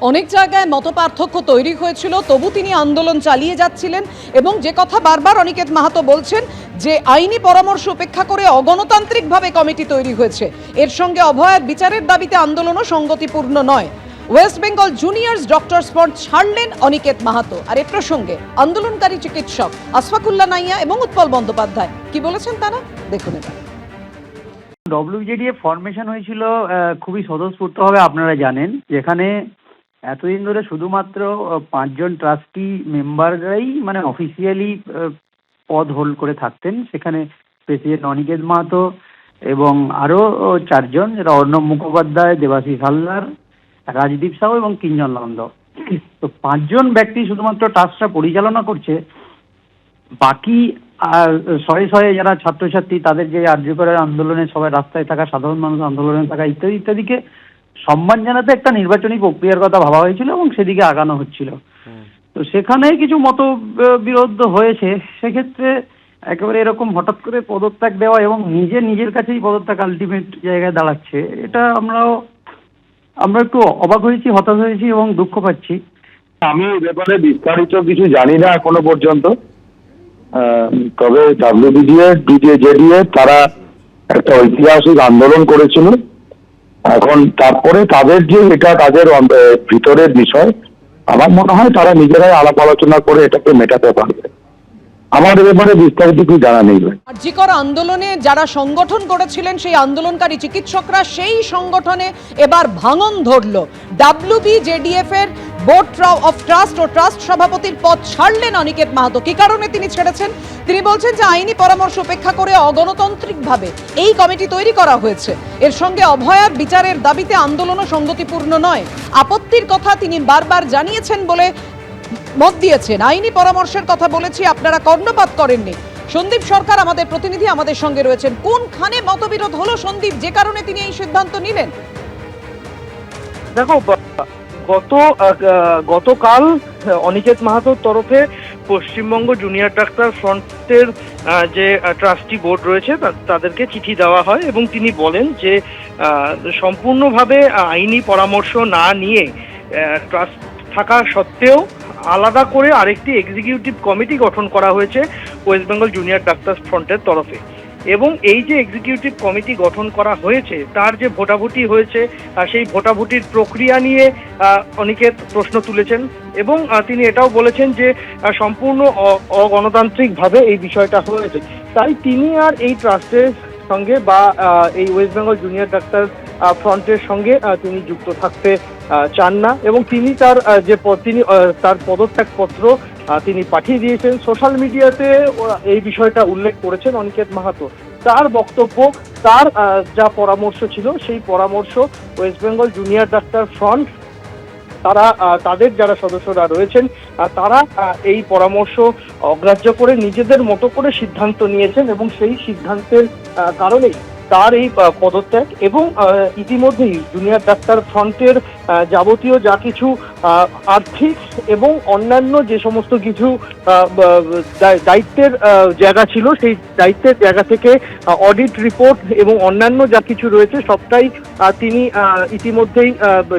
অনেক জায়গায় মতপার্থক্য তৈরি হয়েছিল, তবু তিনি আন্দোলন চালিয়ে যাচ্ছিলেন। এবং যে কথা বারবার অনিকেত মাহাতো বলছেন যে আইনি পরামর্শ উপেক্ষা করে অগণতান্ত্রিকভাবে কমিটি তৈরি হয়েছে, এর সঙ্গে অভয়ার বিচারের দাবিতে আন্দোলনও সঙ্গতিপূর্ণ নয়। West Bengal juniors doctors front ছাড়লেন অনিকেত মাহাতো। আর এ প্রসঙ্গে আন্দোলনকারী চিকিৎসক আশফাকুল্লাহ নাইয়া এবং উৎপল বন্দ্যোপাধ্যায় কি বলেছেন তারা দেখুন এবার। ডব্লিউজেডিএফ ফরমেশন হয়েছিল খুবই স্বতঃস্ফূর্তভাবে, আপনারা জানেন, যেখানে এতদিন ধরে শুধুমাত্র 5 জন ট্রাস্টি মেম্বাররাই মানে অফিসিয়ালি পদ হোল্ড করে থাকতেন। সেখানে প্রেসিডেন্ট অনিকেত মাহাতো এবং আরও 4 জন, যেটা অর্ণব মুখোপাধ্যায়, দেবাশিস হালদার, রাজদীপ সাহু এবং কিঞ্জন নন্দ। তো 5 জন ব্যক্তি শুধুমাত্র ট্রাস্টটা পরিচালনা করছে। বাকি শয়ে শয়ে যারা ছাত্রছাত্রী, তাদের যে আর্যকরের আন্দোলনে সবাই রাস্তায় থাকা, সাধারণ মানুষ আন্দোলনে থাকা ইত্যাদি ইত্যাদিকে সম্মান জানাতে একটা নির্বাচনী প্রক্রিয়ার কথা ভাবা হয়েছিল এবং সেদিকে আগানো হচ্ছিল। তো সেখানে কিছু মত বিরোধ হয়েছে। সেক্ষেত্রে একেবারে এরকম হঠাৎ করে পদত্যাগ দেওয়া এবং নিজের কাছেই পদত্যাগ আলটিমেট জায়গায় দাঁড়াচ্ছে, এটা আমরা একটু অবাক হয়েছি, হতাশ হয়েছি এবং দুঃখ পাচ্ছি। আমি এ ব্যাপারে বিস্তারিত কিছু জানি না এখনো পর্যন্ত। তবে ডব্লিউবিডিএ তারা একটা ঐতিহাসিক আন্দোলন করেছিল। এখন তারপরে তাদের যে এটা তাদের ভিতরের বিষয়, আমার মনে হয় তারা নিজেরাই আলাপ আলোচনা করে এটাকে মেটাতে পারবে। আমার এ ব্যাপারে বিস্তারিত কিছু জানা নেই। আরজিকর আন্দোলনে যারা সংগঠন করেছিলেন সেই আন্দোলনকারী চিকিৎসকরা সেই সংগঠনে এবার ভাঙন ধরল। ডব্লিউবিজেডিএফ এর বোর্ড অফ ট্রাস্ট ও ট্রাস্ট সভাপতির পদ ছাড়লেন অনিকেত মাহাতো। কি কারণে তিনি ছেড়েছেন? তিনি বলছেন যে আইনি পরামর্শ উপেক্ষা করে অগণতান্ত্রিকভাবে এই কমিটি তৈরি করা হয়েছে, এর সঙ্গে অভয়ার বিচারের দাবিতে আন্দোলনও সঙ্গতিপূর্ণ নয়। আপত্তির কথা তিনি বারবার জানিয়েছেন বলে মত দিয়েছেন। আইনি পরামর্শের কথা বলেছি, আপনারা কর্ণপাত করেননি। সন্দীপ সরকার আমাদের প্রতিনিধি আমাদের সঙ্গে রয়েছেন। কোনখানে মতবিরোধ হলো সন্দীপ, যে কারণে তিনি এই সিদ্ধান্ত নিলেন? দেখো, গতকাল অনিকেত মাহাতোর তরফে পশ্চিমবঙ্গ জুনিয়র ডাক্তার ফ্রন্টের যে ট্রাস্টি বোর্ড রয়েছে তাদেরকে চিঠি দেওয়া হয় এবং তিনি বলেন যে সম্পূর্ণভাবে আইনি পরামর্শ না নিয়ে ট্রাস্ট থাকা সত্ত্বেও আলাদা করে আরেকটি এক্সিকিউটিভ কমিটি গঠন করা হয়েছে ওয়েস্ট বেঙ্গল জুনিয়র ডাক্তার ফ্রন্টের তরফে। এবং এই যে এক্সিকিউটিভ কমিটি গঠন করা হয়েছে তার যে ভোটাভুটি হয়েছে, সেই ভোটাভুটির প্রক্রিয়া নিয়ে অনিকেত প্রশ্ন তুলেছেন এবং তিনি এটাও বলেছেন যে সম্পূর্ণ অগণতান্ত্রিকভাবে এই বিষয়টা হয়েছে। তাই তিনি আর এই ট্রাস্টের সঙ্গে বা এই ওয়েস্ট বেঙ্গল জুনিয়র ডাক্তার ফ্রন্টের সঙ্গে তিনি যুক্ত থাকতে চান না এবং তিনি তার পদত্যাগপত্র তিনি পাঠিয়ে দিয়েছেন। সোশ্যাল মিডিয়াতে এই বিষয়টা উল্লেখ করেছেন অনিকেত মাহাতো। তার বক্তব্য, তার যা পরামর্শ ছিল সেই পরামর্শ West Bengal junior doctor front তারা তাদের যারা সদস্যরা রয়েছেন তারা এই পরামর্শ অগ্রাহ্য করে নিজেদের মতো করে সিদ্ধান্ত নিয়েছেন এবং সেই সিদ্ধান্তের কারণেই তার এই পদত্যাগ। এবং ইতিমধ্যেই জুনিয়র ডাক্তার ফ্রন্টের যাবতীয় যা কিছু আর্থিক এবং অন্যান্য যে সমস্ত কিছু দায়িত্বের জায়গা ছিল সেই দায়িত্বের জায়গা থেকে অডিট রিপোর্ট এবং অন্যান্য যা কিছু রয়েছে সবটাই তিনি ইতিমধ্যেই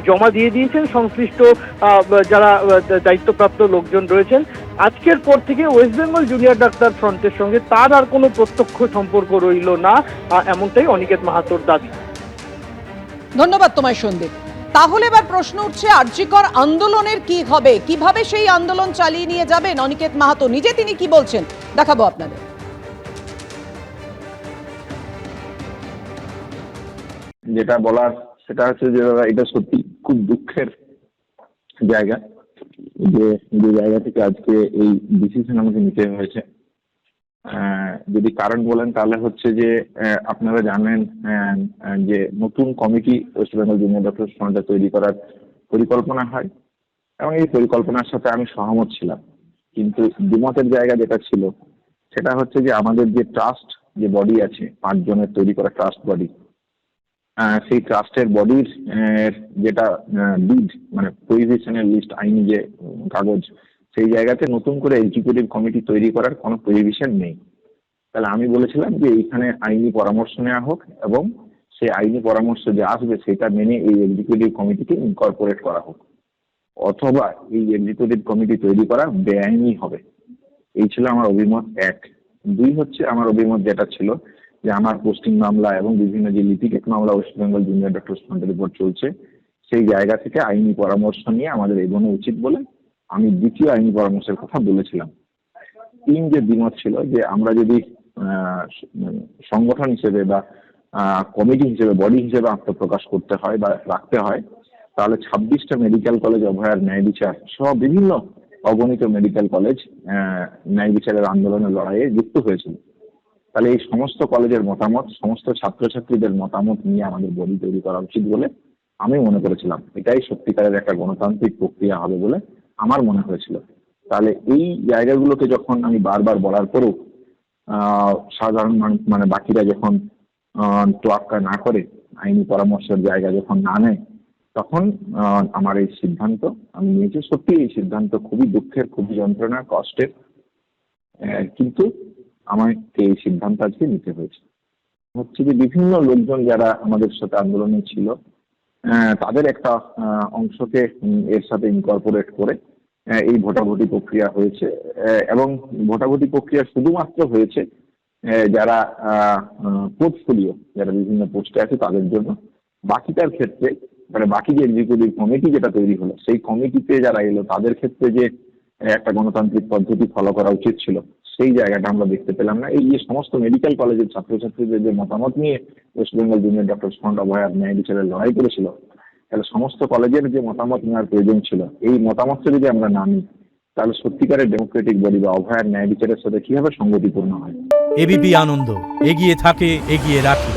জমা দিয়ে দিয়েছেন সংশ্লিষ্ট যারা দায়িত্বপ্রাপ্ত লোকজন রয়েছেন। আজকের পর থেকে ওয়েস্ট বেঙ্গল জুনিয়র ডাক্তার ফ্রন্টের সঙ্গে তার আর কোনো প্রত্যক্ষ সম্পর্ক রইল না, এমনটাই অনিকেত মাহাতোর দাবি। ধন্যবাদ তোমায় সন্দীপ। তাহলে এবার প্রশ্ন উঠছে আরজিকর আন্দোলনের কি হবে, কিভাবে সেই আন্দোলন চালিয়ে নিয়ে যাবেন অনিকেত মাহাতো নিজে, তিনি কি বলছেন দেখাবো আপনাদের। যেটা বলার সেটা হচ্ছে যে এটা সত্যি খুব দুঃখের জায়গা যে জায়গা থেকে আজকে এই ডিসিশন আমাকে নিতে হয়েছে। যদি কারণ বলেন তাহলে হচ্ছে যে আপনারা জানেন যে নতুন committee West Bengal junior doctor front তৈরি করার পরিকল্পনা হয় এবং এই পরিকল্পনার সাথে আমি সহমত ছিলাম। কিন্তু দ্বিমতের জায়গা যেটা ছিল সেটা হচ্ছে যে আমাদের যে ট্রাস্ট যে বডি আছে 5 জনের তৈরি করা ট্রাস্ট বডি, সেই ট্রাস্টের বডির যেটা লিড মানে প্রহিবিশনের লিস্ট, আইনি যে কাগজ, সেই জায়গাতে নতুন করে এক্সিকিউটিভ কমিটি তৈরি করার কোনো প্রহিবিশন নেই। তাহলে আমি বলেছিলাম যে এইখানে আইনি পরামর্শ নেওয়া হোক এবং সেই আইনি পরামর্শ যে আসবে সেটা মেনে এই এক্সিকিউটিভ কমিটিকে ইনকর্পোরেট করা হোক। অথবা এই এক্সিকিউটিভ কমিটি তৈরি করা বেআইনি হবে। এই ছিল আমার অভিমত এক। দুই হচ্ছে আমার অভিমত যেটা ছিল যে আমার পোস্টিং মামলা এবং বিভিন্ন যে লিটিগেট মামলা ওয়েস্ট বেঙ্গল জুনিয়র ডক্টর ফ্রন্টের উপর চলছে, সেই জায়গা থেকে আইনি পরামর্শ নিয়ে আমাদের এগোনো উচিত বলে আমি দ্বিতীয় আইনি পরামর্শের কথা বলেছিলাম। তিন যে দ্বিমত ছিল যে আমরা যদি সংগঠন হিসেবে বা কমিটি হিসেবে, বডি হিসেবে আত্মপ্রকাশ করতে হয় বা রাখতে হয়, তাহলে 26টা মেডিকেল কলেজ অভয়ার ন্যায় বিচার সহ বিভিন্ন অগণিত মেডিকেল কলেজ ন্যায় বিচারের আন্দোলনের লড়াইয়ে যুক্ত হয়েছিল। তাহলে এই সমস্ত কলেজের মতামত, সমস্ত ছাত্রছাত্রীদের মতামত নিয়ে আমাদের বডি তৈরি করা উচিত বলে আমি মনে করেছিলাম। এটাই সত্যিকারের একটা গণতান্ত্রিক প্রক্রিয়া হবে বলে আমার মনে হয়েছিল। তাহলে এই জায়গাগুলোকে যখন আমি বারবার বলার পরেও সাধারণ মানুষ মানে বাকিরা যখন তোয়াক্কা না করে, আইনি পরামর্শের জায়গা যখন না নেয়, তখন আমার এই সিদ্ধান্ত আমি নিয়েছি। সত্যি এই সিদ্ধান্ত খুবই দুঃখের, খুবই যন্ত্রণার, কষ্টের, কিন্তু আমাকে এই সিদ্ধান্ত আজকে নিতে হয়েছে। হচ্ছে যে বিভিন্ন লোকজন যারা আমাদের সাথে আন্দোলনে ছিল, তাদের একটা অংশকে এর সাথে ইনকর্পোরেট করে এই ভোটাভুটি প্রক্রিয়া হয়েছে। এবং ভোটাভুটি প্রক্রিয়া শুধুমাত্র হয়েছে যারা পোর্টফোলিও, যারা বিভিন্ন পোস্টে আছে তাদের জন্য। বাকিটার ক্ষেত্রে মানে বাকি যে এক্সিকিউটিভ কমিটি যেটা তৈরি হলো, সেই কমিটিতে যারা এলো তাদের ক্ষেত্রে যে একটা গণতান্ত্রিক পদ্ধতি ফলো করা উচিত ছিল, সেই জায়গাটা আমরা দেখতে পেলাম না। এই যে সমস্ত মেডিকেল কলেজের ছাত্রছাত্রীদের যে মতামত নিয়ে West Bengal junior doctor front অভয়ার ন্যায় বিচারের লড়াই করেছিল, তাহলে সমস্ত কলেজের যে মতামত নেওয়ার প্রয়োজন ছিল, এই মতামতটা যদি আমরা না নিই, তাহলে সত্যিকারের ডেমোক্রেটিক বডি বা অভয়ার ন্যায় বিচারের সাথে কিভাবে সংগতিপূর্ণ হয়। এবিপি আনন্দ এগিয়ে থাকে, এগিয়ে রাখে।